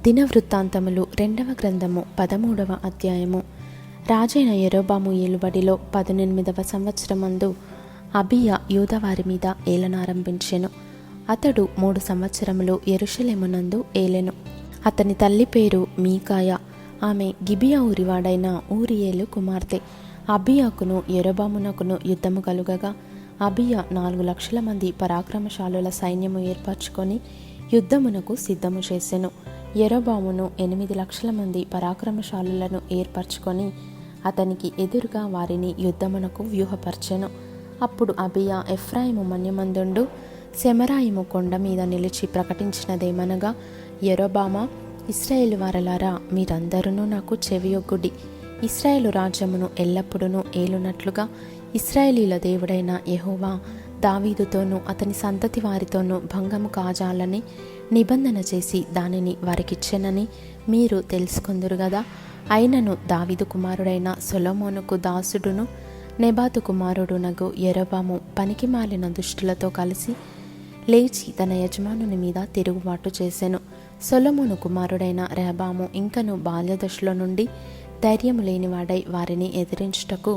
దినవృత్తాంతములు 2వ గ్రంథము 13వ అధ్యాయము. రాజైన యెరోబాము ఏలుబడిలో 18వ సంవత్సరమందు అబీయా యూదావారి మీద ఏలనారంభించెను. అతడు 3 సంవత్సరములు యెరూషలేమునందు ఏలెను. అతని తల్లి పేరు మీకాయ. ఆమె గిబియా ఊరివాడైన ఊరియేలు కుమార్తె. అబీయాకును యెరోబామునకును యుద్ధము కలుగగా అబీయా 4 లక్షల మంది పరాక్రమశాలుల సైన్యము ఏర్పరచుకొని యుద్ధమునకు సిద్ధము చేసెను. యెరోబామును 8 లక్షల మంది పరాక్రమశాలులను ఏర్పరచుకొని అతనికి ఎదురుగా వారిని యుద్ధమునకు వ్యూహపరచెను. అప్పుడు అబీయా ఎఫ్రాయిము మన్యమందుండు సెమరాయిము కొండ మీద నిలిచి ప్రకటించినదేమనగా, యెరోబామా, ఇశ్రాయేలు వారలారా, మీరందరూ నాకు చెవియొగ్గుడి. ఇశ్రాయేలు రాజ్యమును ఎల్లప్పుడూ ఏలునట్లుగా ఇశ్రాయేలీల దేవుడైన యెహోవా దావీదుతోనూ అతని సంతతి వారితోనూ భంగము కాజాలని నిబంధన చేసి దానిని వారికిచ్చెనని మీరు తెలుసుకొందురు గదా. అయినను దావీదు కుమారుడైన సొలొమోనుకు దాసుడును నెబాతు కుమారుడునగు యెరోబాము పనికిమాలిన దుష్టులతో కలిసి లేచి తన యజమానుని మీద తిరుగుబాటు చేసెను. సొలొమోను కుమారుడైన రెహబాము ఇంకను బాల్యదశలో నుండి ధైర్యము లేనివాడై వారిని ఎదిరించుటకు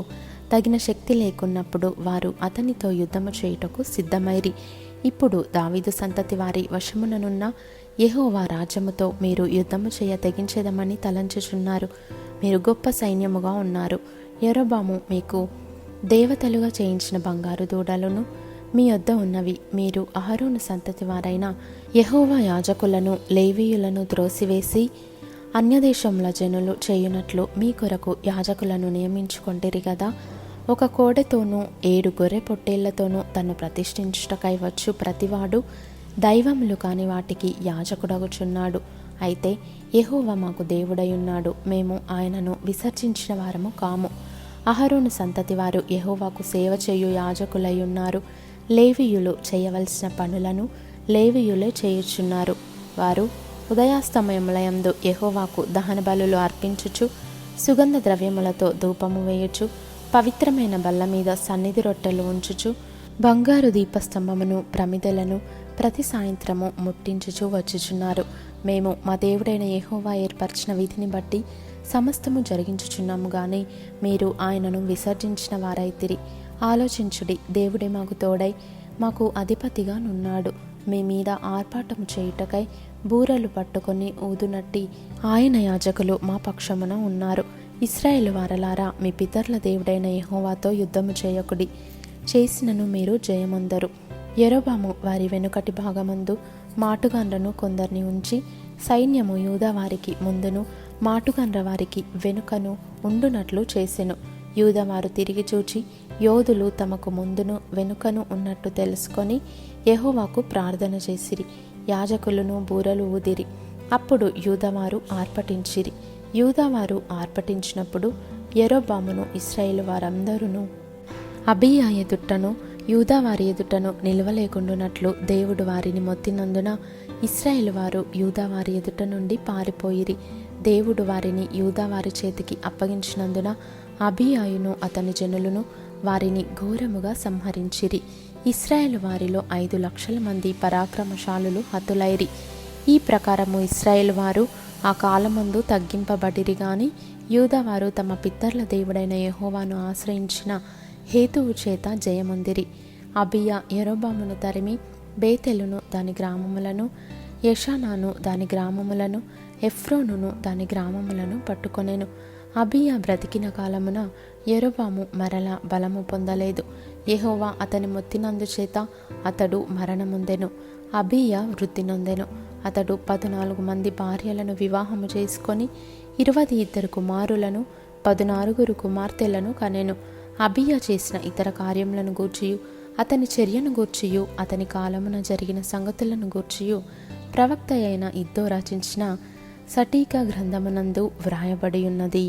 తగిన శక్తి లేకున్నప్పుడు వారు అతనితో యుద్ధము చేయుటకు సిద్ధమైరి. ఇప్పుడు దావీదు సంతతి వారి వశముననున్న యెహోవా రాజ్యముతో మీరు యుద్ధము చేయ తెగించేదమని తలంచుచున్నారు. మీరు గొప్ప సైన్యముగా ఉన్నారు. యెరోబాము మీకు దేవతలుగా చేయించిన బంగారు దూడలను మీ యొద్ద ఉన్నవి. మీరు అహరోను సంతతి వారైన యెహోవా యాజకులను లేవీయులను త్రోసివేసి అన్యదేశముల జనులు చేయునట్లు మీ కొరకు యాజకులను నియమించుకొంటిరి గదా. ఒక కోడెతోనూ 7 గొర్రె పొట్టేళ్లతోనూ తను ప్రతిష్ఠించుటకై వచ్చు ప్రతివాడు దైవములు కాని వాటికి యాజకుడగుచున్నాడు. అయితే యెహోవా మాకు దేవుడయున్నాడు, మేము ఆయనను విసర్జించిన వారము కాము. అహరోను సంతతి వారు యెహోవాకు సేవ చేయు యాజకులయ్యున్నారు. లేవీయులు చేయవలసిన పనులను లేవీయులే చేయుచున్నారు. వారు ఉదయాస్తమయములయందు యెహోవాకు దహన బలులు అర్పించుచు సుగంధ ద్రవ్యములతో ధూపము వేయుచు పవిత్రమైన బల్ల మీద సన్నిధి రొట్టెలు ఉంచుచు బంగారు దీపస్తంభమును ప్రమిదలను ప్రతి సాయంత్రము ముట్టించుచు వచ్చుచున్నారు. మేము మా దేవుడైన యెహోవా ఏర్పరిచిన విధిని బట్టి సమస్తము జరిగించుచున్నాము గాని మీరు ఆయనను విసర్జించిన వారైతిరి. ఆలోచించుడి, దేవుడే మాకు తోడై మాకు అధిపతిగా నున్నాడు. మీ మీద ఆర్పాటము చేయుటకై బూరలు పట్టుకొని ఊదునట్టి ఆయన యాజకులు మా పక్షమున ఉన్నారు. ఇశ్రాయేలు వారలారా, మీ పితరుల దేవుడైన యెహోవాతో యుద్ధము చేయకుడి, చేసినను మీరు జయమందరు. యెరోబాము వారి వెనుకటి భాగమందు మాటుగాండ్రను కొందరిని ఉంచి సైన్యము యూదా వారికి ముందును మాటుగాండ్ర వారికి వెనుకను ఉండునట్లు చేసెను. యూదావారు తిరిగి చూచి యోధులు తమకు ముందును వెనుకను ఉన్నట్టు తెలుసుకొని యెహోవాకు ప్రార్థన చేసిరి. యాజకులను బూరలు ఊదిరి. అప్పుడు యూదావారు ఆర్పటించిరి. యూదావారు ఆర్పటించినప్పుడు యెరోబామును ఇశ్రాయేలు వారందరూ అబీయా ఎదుటను యూదావారి ఎదుటను నిలవలేకుండునట్లు దేవుడు వారిని మొత్తినందున ఇశ్రాయేలు వారు యూదావారి ఎదుట నుండి పారిపోయిరి. దేవుడు వారిని యూదావారి చేతికి అప్పగించినందున అబీయాయును అతని జనులను వారిని ఘోరముగా సంహరించిరి. ఇశ్రాయేలు వారిలో 5 లక్షల మంది పరాక్రమశాలులు హతులైరి. ఈ ప్రకారము ఇశ్రాయేలు వారు ఆ కాలమందు తగ్గింపబడిరి గాని యూదావారు తమ పితరుల దేవుడైన యెహోవాను ఆశ్రయించిన హేతువు చేత జయమొందిరి. అబీయా యెరోబామును తరిమి బేతెలును దాని గ్రామములను, యెషానాను దాని గ్రామములను, ఎఫ్రోనును దాని గ్రామములను పట్టుకొనెను. అబీయా బ్రతికిన కాలమున యెరోబాము మరల బలము పొందలేదు. యెహోవా అతని మొత్తినందుచేత అతడు మరణముందెను. అబీయా వృద్ధి నొందెను. అతడు 14 మంది భార్యలను వివాహము చేసుకొని 22 కుమారులను 14 కుమార్తెలను కనెను. అబీయా చేసిన ఇతర కార్యములను గూర్చియు అతని చర్యను గూర్చియు అతని కాలమున జరిగిన సంగతులను గూర్చియు ప్రవక్త అయిన ఇద్దో రచించిన సటీకా గ్రంథమునందు వ్రాయబడి ఉన్నది.